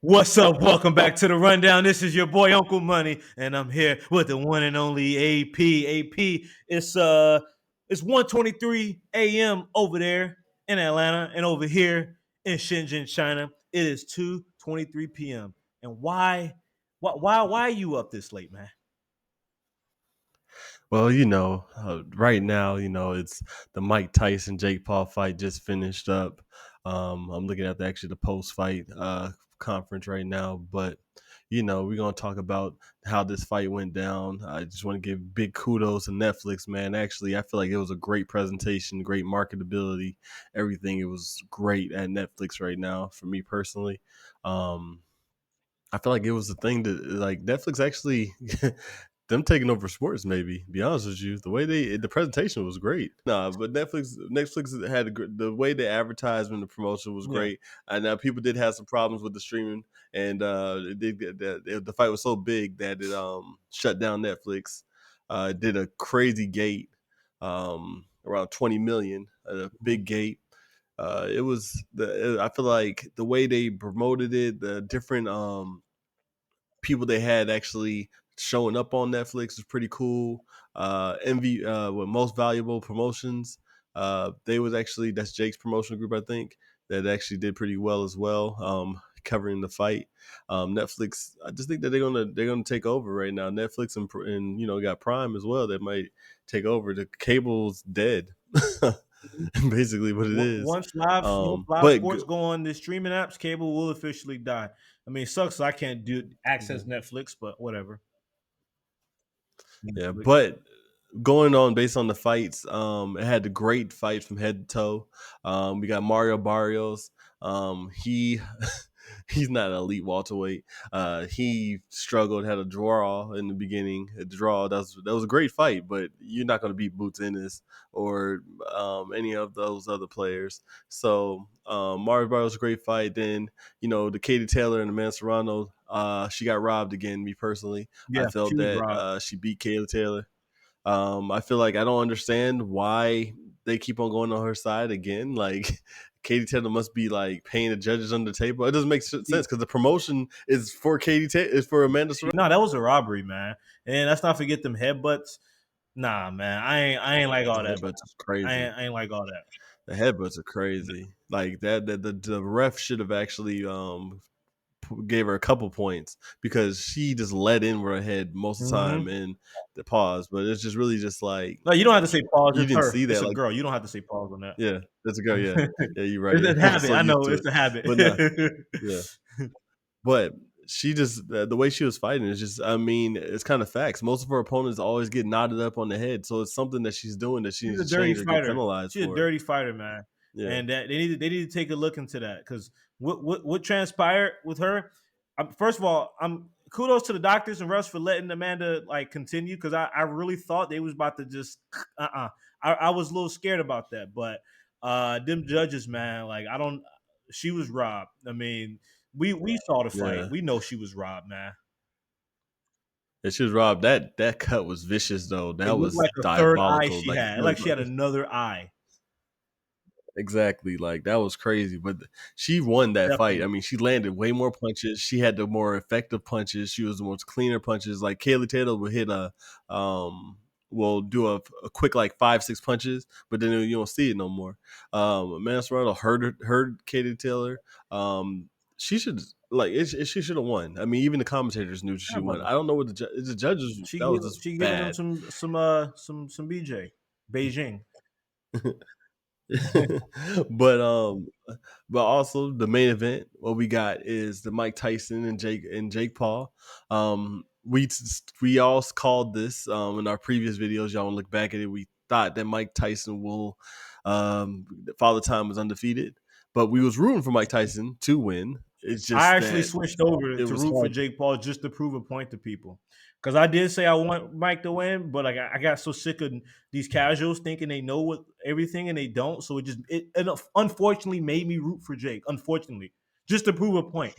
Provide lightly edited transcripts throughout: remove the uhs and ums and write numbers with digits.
What's up? Welcome back to the rundown. This is your boy Uncle Money, and I'm here with the one and only AP. AP, it's 1:23 a.m. over there in Atlanta, and over here in Shenzhen, China, it is 2:23 p.m. And why are you up this late, man? Well, right now, it's the Mike Tyson Jake Paul fight just finished up. I'm looking at the post fight conference right now, but we're gonna talk about how this fight went down. I just want to give big kudos to Netflix, man. Actually, I feel like it was a great presentation, great marketability, everything. It was great at Netflix right now for me personally. Um, I feel like it was the thing that like Netflix actually them taking over sports. Maybe be honest with you, the presentation was great. Nah, but Netflix had the way the advertisement, the promotion was Yeah. great. And now people did have some problems with the streaming, and it did get the fight was so big that it shut down Netflix. It did a crazy gate, around 20 million, a big gate. I feel like the way they promoted it, the different people they had actually showing up on Netflix is pretty cool. With most valuable promotions, they was actually that's Jake's promotional group, I think, that actually did pretty well as well, covering the fight. Netflix, I just think that they're gonna take over right now. Netflix and got Prime as well that might take over. The cable's dead, basically what it is. Once live But sports go on the streaming apps, cable will officially die. I mean, it sucks I can't do access Netflix, but whatever. yeah, Netflix. but going on based on the fights, it had a great fight from head to toe. We got Mario Barrios. He he's not an elite welterweight. He struggled, had a draw in the beginning. A draw that was a great fight, but you're not going to beat Boots Ennis or any of those other players. So Mario Barrios a great fight. Then the Katie Taylor and Amanda Serrano. She got robbed again. Me personally, I Yeah, she felt was that robbed. she beat Kayla Taylor. I feel like I don't understand why they keep on going on her side again. Like Katie Taylor must be like paying the judges under the table. It doesn't make sense because the promotion is for Katie Taylor, is for Amanda Serrano. No, that was a robbery, man. And let's not forget them headbutts. Nah, man, I ain't like all The that. headbutts is I crazy. ain't, I ain't like all that. The headbutts are crazy. Like that, the ref should have actually gave her a couple points because she just let in with her head most of the time Mm-hmm. in the pause. But it's just really just like No, you don't have to say pause. you It's didn't her. see It's that. a Like girl. You don't have to say pause on that. yeah, that's a go. Yeah, yeah, you're right. It's Yeah, a I'm just habit. so I used know to it's it. a habit. But no, yeah. But she just the way she was fighting is just I mean it's kind of facts. Most of her opponents always get knotted up on the head, so it's something that she's doing that she She's needs a to dirty change or get fighter. penalized She's a for. dirty fighter, man. Yeah, And that they need to take a look into that because what transpired with her. First of all, I'm kudos to the doctors and refs for letting Amanda like continue because I really thought they was about to just I was a little scared about that, but them judges, man, like I don't. She was robbed. I mean, we saw the fight. yeah. We know she was robbed, man. And she was robbed. That cut was vicious though. It That looked was like a third eye diabolical. she Like had. really, Like she had another eye. exactly. Like that was crazy. But she won that fight. I Definitely. mean, she landed way more punches. She had the more effective punches. She was the most cleaner punches. Like Kaylee Taylor would hit will do a quick like 5-6 punches, but then you don't see it no more. Amanda Serrano heard Katie Taylor. She should she should have won. I mean, even the commentators knew she Yeah, won. brother. I don't know what the judges She that give was just she giving them bad. some BJ Beijing. but but also the main event, what we got is the Mike Tyson and Jake Paul. We all called this in our previous videos. Y'all want to look back at it. We thought that Mike Tyson will Father Time was undefeated, but we was rooting for Mike Tyson to win. It's I just actually that switched over it to was root for hard. Jake Paul just to prove a point to people. Because I did say I want Mike to win, but like I got so sick of these casuals thinking they know what everything and they don't. So it unfortunately made me root for Jake. Unfortunately, just to prove a point.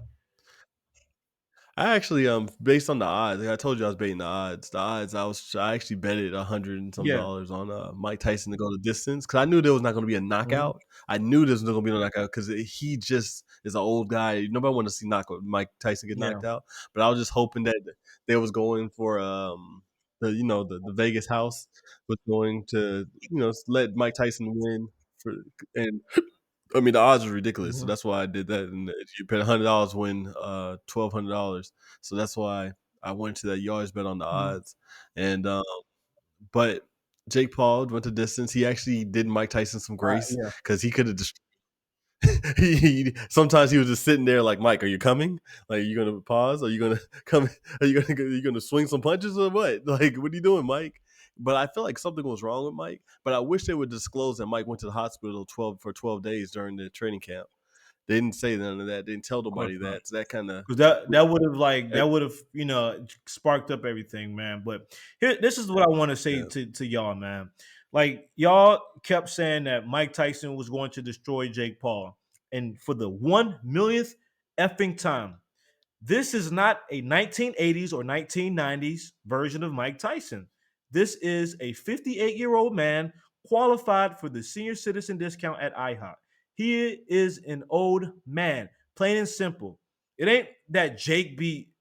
I actually based on the odds, like I told you I was betting the odds. The odds I actually betted 100 and some Yeah. dollars on Mike Tyson to go the distance because I knew there was not going to be a Mhm. knockout. I knew there was not going to be no knockout because he just is an old guy. Nobody want to see Mike Tyson get Yeah. knocked out. But I was just hoping that they was going for the Vegas house was going to let Mike Tyson win for and I mean, the odds were ridiculous, so Mhm. that's why I did that. And if you bet $100, win $1,200. So that's why I went to that. You always bet on the Mhm. odds, and but Jake Paul went the distance. He actually did Mike Tyson some grace Yeah. because he could have just. Sometimes he was just sitting there like, Mike, are you coming? Like, are you gonna pause? Are you gonna come? Are you gonna swing some punches or what? Like, what are you doing, Mike? But I feel like something was wrong with Mike. But I wish they would disclose that Mike went to the hospital 12 days during the training camp. They didn't say none of that. They didn't tell Of course nobody not. that. So that kind of 'Cause that would have like that would have, sparked up everything, man. But here, this is what I want to say yeah. to y'all, man. Like y'all kept saying that Mike Tyson was going to destroy Jake Paul, and for the 1 millionth effing time, this is not a 1980s or 1990s version of Mike Tyson. This is a 58-year-old man qualified for the senior citizen discount at IHOP. He is an old man, plain and simple. It ain't that Jake beat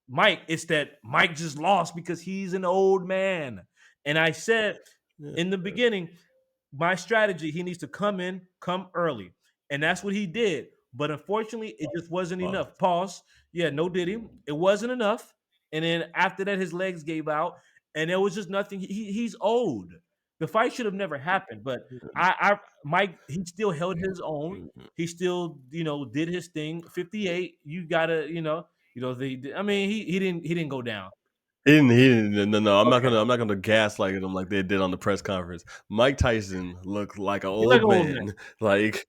Mike, it's that Mike just lost because he's an old man. And I said Yeah. in the beginning, my strategy, he needs to come in, come early. And that's what he did. But unfortunately, it just wasn't Wow. enough. Pause. Yeah, no diddy. It wasn't enough. And then after that, his legs gave out, and there was just nothing. He's old. The fight should have never happened. But Mike, he still held his own. He still, did his thing. 58. You gotta, I mean, he didn't go down. He didn't. No, no. I'm not Okay, gonna. I'm not gonna gaslight him like they did on the press conference. Mike Tyson looked like an he like old an old man. man, like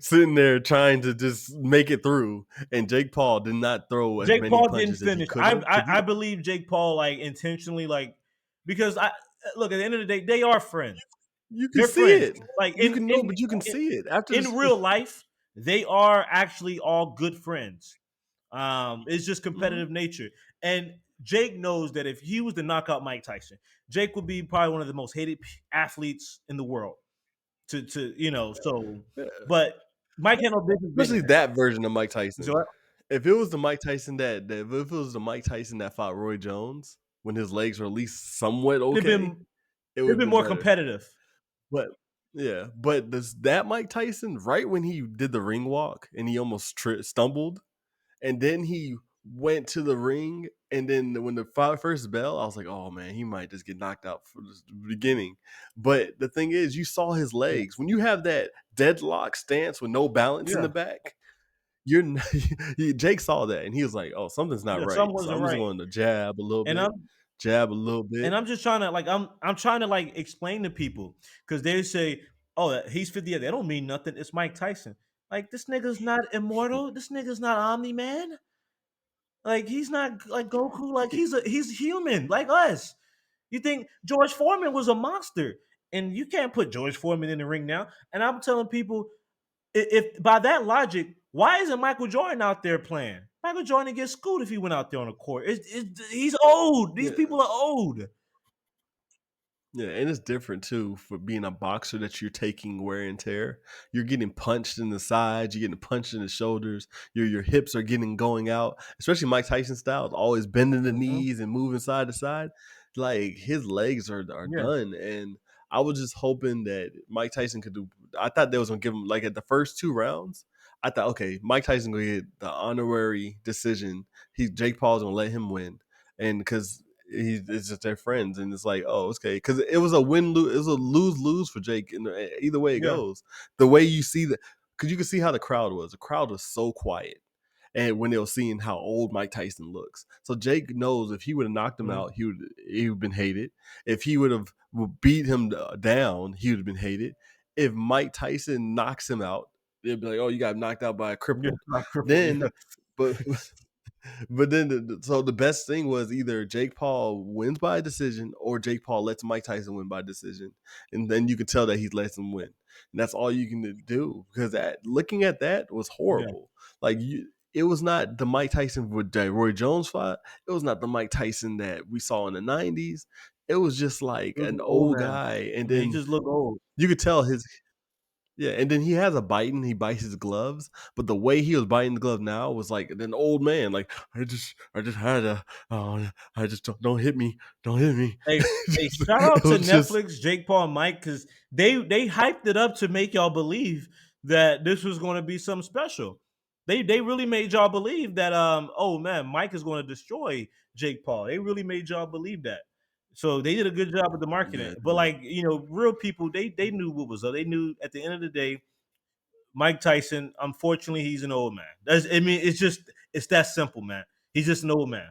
sitting there trying to just make it through. And Jake Paul did not throw as Jake many Paul didn't punches as he finish. could I, have. I I believe Jake Paul like intentionally like because I look at the end of the day they are friends. You can They're see friends. it. Like You can know, but you can see it after in this. real life they are actually all good friends. It's just Mhm. competitive nature. And Jake knows that if he was to knock out Mike Tyson, Jake would be probably one of the most hated athletes in the world. So Yeah. but Mike had no business getting Especially there. that version of Mike So Tyson. If it was the Mike Tyson if it was the Mike Tyson that fought Roy Jones when his legs were at least somewhat it'd okay, been it would it'd have been been more better. competitive. But yeah, but this that Mike Tyson, right when he did the ring walk and he almost stumbled, and then he went to the ring, and then when the first bell, I was like, oh man, he might just get knocked out for the beginning. But the thing is, you saw his Yeah. legs when you have that deadlock stance with no balance in the Yeah. back. You're not, Jake saw that and he was like, "Oh, something's not Yeah. right." Something So wasn't I'm just right. going to jab a little And bit, I'm jab a little and bit. I'm just trying to like I'm trying to like explain to people because they say, oh, he's 50. They don't mean nothing. It's Mike Tyson. Like this nigga's not immortal. This nigga's not Omni Man. Like he's not like Goku. Like he's human like us. You think George Foreman was a monster, and you can't put George Foreman in the ring now. And I'm telling people, if by that logic, why isn't Michael Jordan out there playing? Michael Jordan gets schooled if he went out there on the court. He's old. These Yeah, people are old. yeah, and it's different too for being a boxer that you're taking wear and tear. You're getting punched in the sides, you're getting punched in the shoulders, your hips are getting going out. Especially Mike Tyson style, always bending the Mhm. knees and moving side to side. Like his legs are Yeah, done, and I was just hoping that Mike Tyson could do. I thought they was gonna give him like at the first 2 rounds. I thought, okay, Mike Tyson gonna get the honorary decision. Jake Paul's gonna let him win, and because it's just their friends, and it's like, oh, okay, because it was a win lose, it was a lose lose for Jake, and either way it yeah. goes, the way you see that, because you can see how the crowd was. The crowd was so quiet, and when they were seeing how old Mike Tyson looks, so Jake knows if he would have knocked him Mhm. out, he would have been hated. If he would have beat him down, he would have been hated. If Mike Tyson knocks him out, they'd be like, oh, you got knocked out by a Yeah, cripple. not crippled. Then, Yeah. but but then, so the best thing was either Jake Paul wins by a decision or Jake Paul lets Mike Tyson win by decision, and then you can tell that he lets him win. And that's all you can do because that looking at that was Yeah. horrible. Like it was not the Mike Tyson with that Roy Jones fought. It was not the Mike Tyson that we saw in the '90s. It was just like He was an an old old man. guy, and Yeah, he then just looked old. you could tell his yeah, and then he has a bite and he bites his gloves, but the way he was biting the glove now was like an old man. Like I just had a, oh, I just don't hit me, don't hit me. Hey, hey, shout It out to was just Netflix, Jake Paul and Mike, because they hyped it up to make y'all believe that this was going to be something special. They really made y'all believe that oh man, Mike is going to destroy Jake Paul. They really made y'all believe that. So they did a good job with the marketing. yeah, But like real people, they knew what was up. They knew at the end of the day, Mike Tyson. Unfortunately, he's an old man. I mean, it's that simple, man. He's just an old man.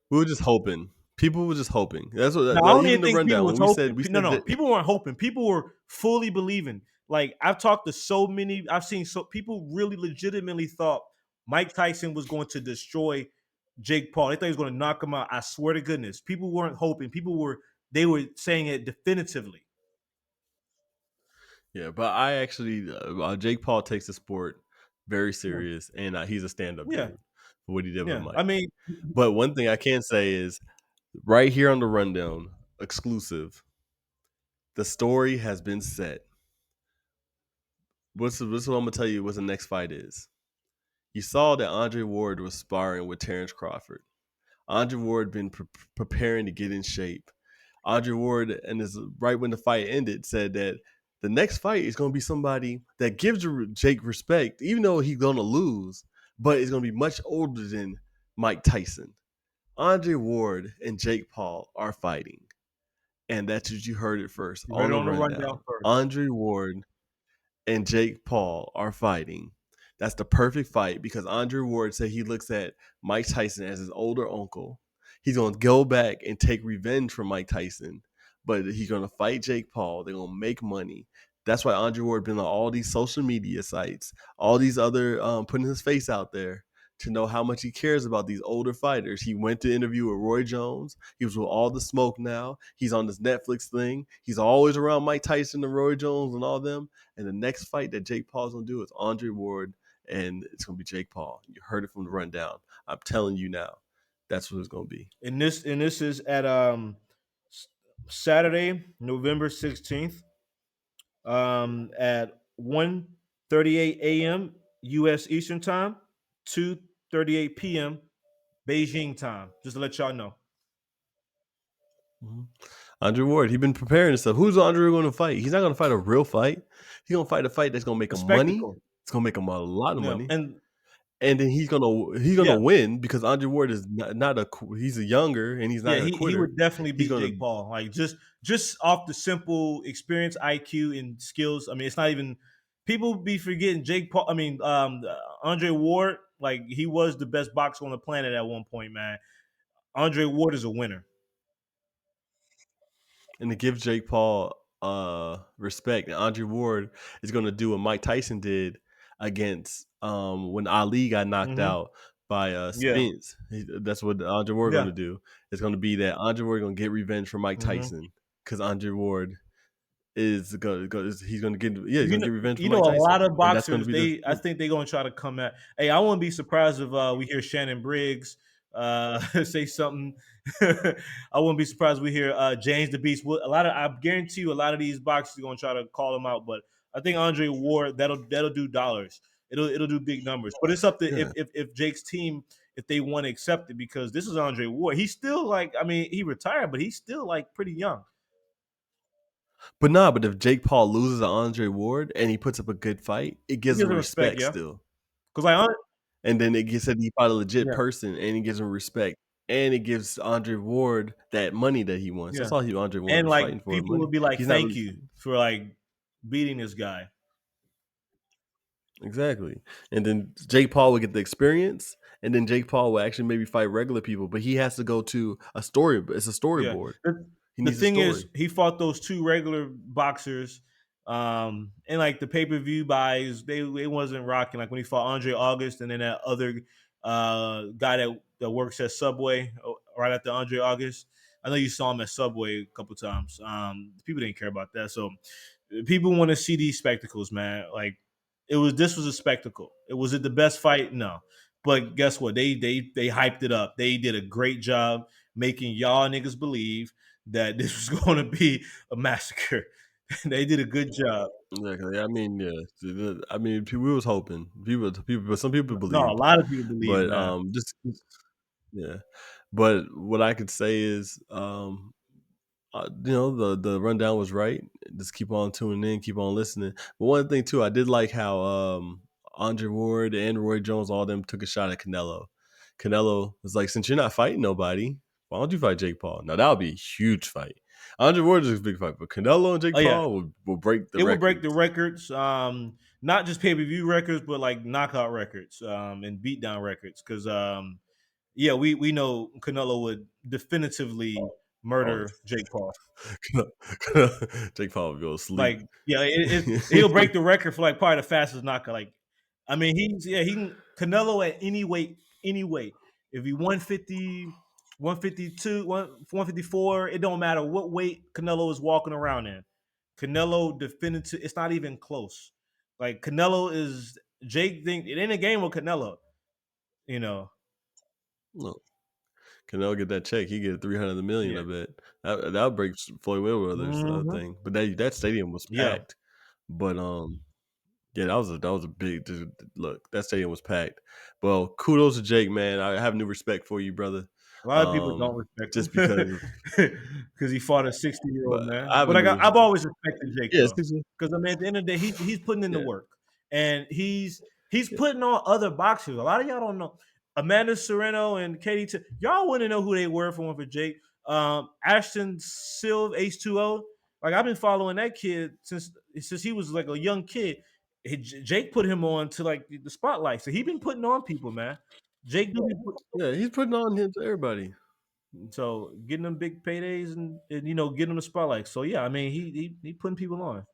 we were just hoping. People were just hoping. That's what No, I like, don't even even the think people rundown was when hoping. we No, said no, that people weren't hoping. People were fully believing. Like I've talked to so many. I've seen so people really legitimately thought Mike Tyson was going to destroy Jake Paul. They thought he was going to knock him out. I swear to goodness, people weren't hoping. People were. They were saying it definitively. yeah, but I actually Jake Paul takes the sport very Yeah, serious, and he's a stand up yeah, dude for what he did with yeah. I Mike. mean, But one thing I can say is right here on the rundown, exclusive, the story has been set. What's what I'm gonna tell you? What the next fight is? You saw that Andre Ward was sparring with Terrence Crawford. Andre Ward been preparing to get in shape. Andre Ward, and is right when the fight ended, said that the next fight is going to be somebody that gives Jake respect, even though he's going to lose, but it's going to be much older than Mike Tyson. Andre Ward and Jake Paul are fighting, and that's what you heard it first you read on it the on the rundown rundown. first. Andre Ward and Jake Paul are fighting. That's the perfect fight because Andre Ward said he looks at Mike Tyson as his older uncle. He's going to go back and take revenge from Mike Tyson, but he's going to fight Jake Paul. They're going to make money. That's why Andre Ward been on all these social media sites, all these other putting his face out there to know how much he cares about these older fighters. He went to interview with Roy Jones. He was with All the Smoke now. He's on this Netflix thing. He's always around Mike Tyson and Roy Jones and all them. And the next fight that Jake Paul's gonna do is Andre Ward, and it's gonna be Jake Paul. You heard it from the rundown. I'm telling you now, that's what it's gonna be. And this is at Saturday, November 16th. At 1:38 a.m. U.S. Eastern Time, 2:38 p.m. Beijing time. Just to let y'all know, Mhm. Andre Ward, he's been preparing himself. Who's Andre going to fight? He's not going to fight a real fight. He's going to fight a fight that's going to make a him money. spectacle. It's going to make him a lot of money, And and then he's gonna yeah, win because Andre Ward is not he's a younger and he's yeah, not a he quitter. would definitely He's beat gonna Jake Paul. Like just off the simple experience, IQ, and skills. I mean, it's not even people be forgetting Jake Paul. I mean, Andre Ward. Like he was the best boxer on the planet at one point, man. Andre Ward is a winner. and to give Jake Paul respect, and Andre Ward is gonna do what Mike Tyson did against when Ali got knocked Hmm. out by Yeah, Spence. That's what Andre Ward yeah. gonna do. It's gonna be that Andre Ward gonna get revenge from Mike Hmm. Tyson because Andre Ward is he's gonna get he's You gonna know, get revenge from you know, Mike a lot Tyson, of and that's gonna boxers. be the I think they're gonna try to come at. Hey, I wouldn't be surprised if we hear Shannon Briggs say something. I wouldn't be surprised if we hear James the Beast. A lot of, I guarantee you, a lot of these boxers are gonna try to call him out. But I think Andre Ward that'll do dollars. It'll do big numbers. But it's up to yeah. if Jake's team if they want to accept it because this is Andre Ward. He's still like I mean he retired, but he's still like pretty young. But nah, but if Jake Paul loses to Andre Ward and he puts up a good fight, it He gives gives him him respect, respect yeah. still. Because like And then it gets said he fought a legit yeah. person and it gives him respect. And it gives Andre Ward that money that he wants. Yeah. That's all Andre Ward And was like fighting for people money. would be like, He's not "Thank really you for like beating this guy." exactly. And then Jake Paul would get the experience, and then Jake Paul will actually maybe fight regular people, but he has to go to a story. It's a Yeah. storyboard. He The needs a thing is, story. he fought those two regular boxers, and like the pay per view buys, they wasn't rocking. Like when he fought Andre August, and then that other guy that works at Subway right after Andre August. I know you saw him at Subway a couple times. People didn't care about that, so people want to see these spectacles, man. Like this was a spectacle. Was it the best fight? No. But guess what? They hyped it up. They did a great job making y'all niggas believe that this was going to be a massacre. They did a good job. Exactly. I mean, yeah. I mean, we was hoping people, but some people No, a believed. lot of people believe, But man. just yeah. But what I could say is, the rundown was right. Just keep on tuning in, keep on listening. But one thing too, I did like how Andre Ward and Roy Jones, all them took a shot at Canelo. Canelo was like, since you're not fighting nobody, why don't you fight Jake Paul? Now that would be a huge fight. Andre Ward is a big fight, but Canelo and Oh Jake yeah, Paul will break the it will break the records. records. Not just pay per view records, but like knockout records, and beatdown records. Because yeah, we know Canelo would definitively Oh, murder Jake Paul. Jake Paul will go to sleep. Like, yeah, he'll break the record for like probably the fastest knockout. Like, I mean, he can Canelo at any weight, any weight. If he 150, 152, 154, it don't matter what weight Canelo is walking around in. Canelo definitive. It's not even close. Like Canelo is Jake. Think it ain't a game with Canelo. You know. No, Canelo get that check, he get 300 million. Yeah. I bet that would break Floyd Mayweather's Hmm. thing. But that stadium was Yeah. packed. But yeah, that was a big look. That stadium was packed. Well, kudos to Jake, man. I have new respect for you, brother. A lot of people don't respect Just him because of, because he fought a 60-year-old but man. I have a But new I've always respected Jake yeah, though, because I mean, at the end of the day, he's putting in the yeah, work, and he's yeah. putting on other boxers. A lot of y'all don't know Amanda Serrano and Katie. Y'all wouldn't know who they were for one for Jake. Ashton Silv H2O. Like I've been following that kid since he was like a young kid. Jake put him on to like the spotlight, so he been putting on people, man. Jake do be Yeah, he's putting on him to everybody. so getting them big paydays and getting them the spotlight. So yeah, I mean he putting people on.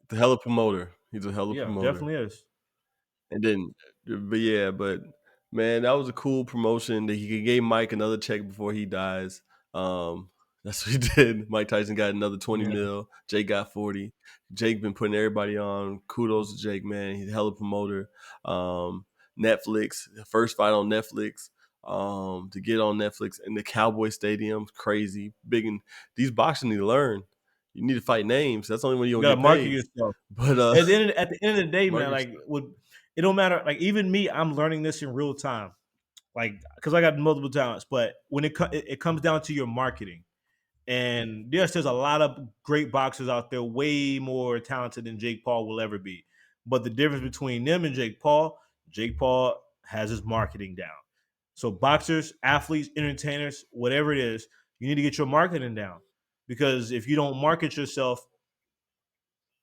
The hella promoter. He's a hella Yeah, promoter. definitely is. And then, but yeah, but man, that was a cool promotion that he gave Mike another check before he dies. That's what he did. Mike Tyson got another 20 Yeah, mil. Jake got 40. Jake been putting everybody on. Kudos to Jake, man. He's a hell of a promoter. Netflix, first fight on Netflix. To get on Netflix in the Cowboy Stadium, crazy. Big and these boxers need to learn. You need to fight names. That's the only way you're you gonna gotta get market paid. yourself. But At the end of the day, mark man, like it don't matter. Like even me, I'm learning this in real time. Like because I got multiple talents, but when it comes down to your marketing. And yes, there's a lot of great boxers out there, way more talented than Jake Paul will ever be. But the difference between them and Jake Paul has his marketing down. So boxers, athletes, entertainers, whatever it is, you need to get your marketing down. Because if you don't market yourself,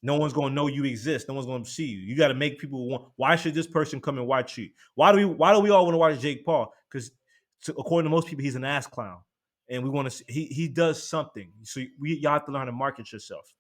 no one's going to know you exist. No one's going to see you. You got to make people want. Why should this person come and watch you? Why do we all want to watch Jake Paul? Because according to most people, he's an ass clown, and we want to. He does something. So y'all have to learn to market yourself.